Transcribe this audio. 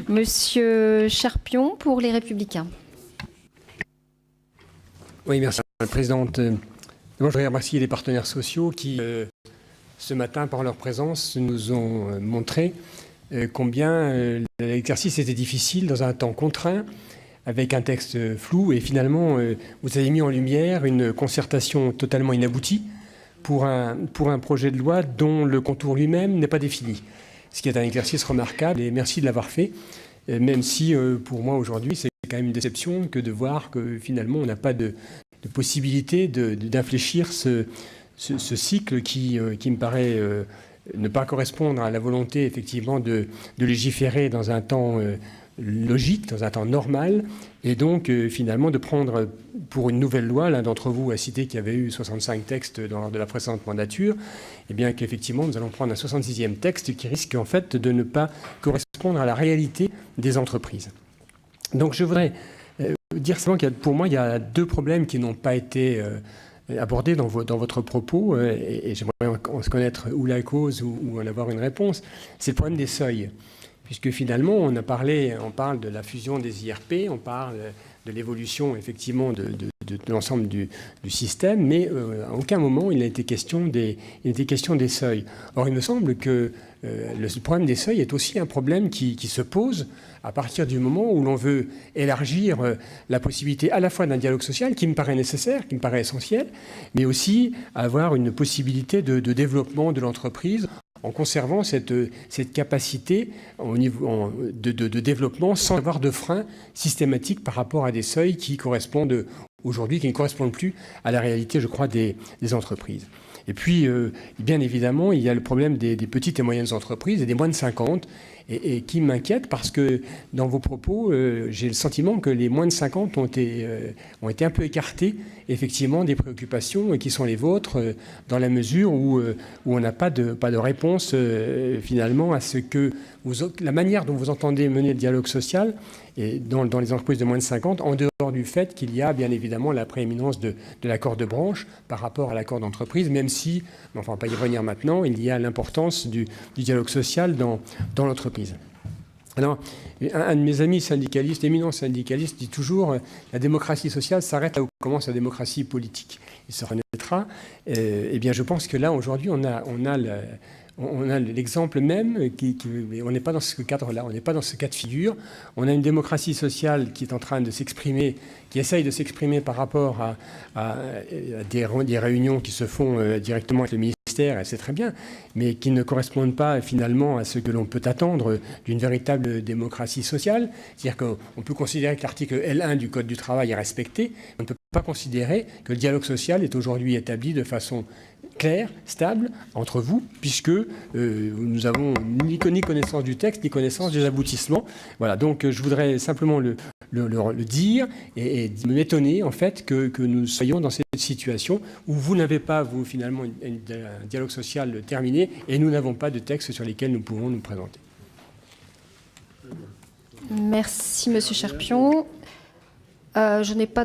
Monsieur Cherpion pour Les Républicains. Oui, merci, Madame la Présidente. D'abord, je voudrais remercier les partenaires sociaux qui, ce matin, par leur présence, nous ont montré combien l'exercice était difficile dans un temps contraint, avec un texte flou. Et finalement, vous avez mis en lumière une concertation totalement inaboutie pour un projet de loi dont le contour lui-même n'est pas défini. Ce qui est un exercice remarquable, et merci de l'avoir fait, même si pour moi aujourd'hui c'est quand même une déception que de voir que finalement on n'a pas de possibilité d'infléchir ce cycle qui me paraît ne pas correspondre à la volonté effectivement de légiférer dans un temps logique, dans un temps normal, et donc finalement de prendre pour une nouvelle loi, l'un d'entre vous a cité qu'il y avait eu 65 textes lors de la précédente mandature, et bien qu'effectivement nous allons prendre un 66e texte qui risque en fait de ne pas correspondre à la réalité des entreprises. Donc je voudrais dire simplement que pour moi il y a deux problèmes qui n'ont pas été abordés dans votre propos, et j'aimerais en connaître ou la cause ou en avoir une réponse. C'est le problème des seuils. Puisque finalement, on parle de la fusion des IRP, on parle de l'évolution effectivement de l'ensemble du système, mais à aucun moment il n'a été question des seuils. Or, il me semble que le problème des seuils est aussi un problème qui se pose à partir du moment où l'on veut élargir la possibilité à la fois d'un dialogue social qui me paraît nécessaire, qui me paraît essentiel, mais aussi avoir une possibilité de développement de l'entreprise en conservant cette capacité de développement sans avoir de frein systématique par rapport à des seuils qui correspondent aujourd'hui, qui ne correspondent plus à la réalité, je crois, des entreprises. Et puis, bien évidemment, il y a le problème des petites et moyennes entreprises et des moins de 50, et qui m'inquiète parce que dans vos propos, j'ai le sentiment que les moins de 50 ont été un peu écartés, effectivement, des préoccupations qui sont les vôtres, dans la mesure où on n'a pas de réponse, finalement, à ce que la manière dont vous entendez mener le dialogue social et dans les entreprises de moins de 50, en dehors du fait qu'il y a bien évidemment la prééminence de l'accord de branche par rapport à l'accord d'entreprise, même si, enfin on va pas y revenir maintenant, il y a l'importance du dialogue social dans l'entreprise. Alors, un de mes amis syndicalistes, éminent syndicaliste, dit toujours la démocratie sociale s'arrête là où commence la démocratie politique. Il se renaîtra. Eh bien, je pense que là, aujourd'hui, on a l'exemple même, on n'est pas dans ce cadre-là, on n'est pas dans ce cas de figure. On a une démocratie sociale qui est en train de s'exprimer, qui essaye de s'exprimer par rapport à des réunions qui se font directement avec le ministère, et c'est très bien, mais qui ne correspondent pas finalement à ce que l'on peut attendre d'une véritable démocratie sociale. C'est-à-dire qu'on peut considérer que l'article L1 du Code du travail est respecté, on ne peut pas considérer que le dialogue social est aujourd'hui établi de façon claire, stable, entre vous, puisque nous avons ni connaissance du texte, ni connaissance des aboutissements. Voilà, donc je voudrais simplement le dire et m'étonner, en fait, que nous soyons dans cette situation où vous n'avez pas, vous, finalement, un dialogue social terminé, et nous n'avons pas de texte sur lesquels nous pouvons nous présenter. Merci, Monsieur Cherpion. Je n'ai pas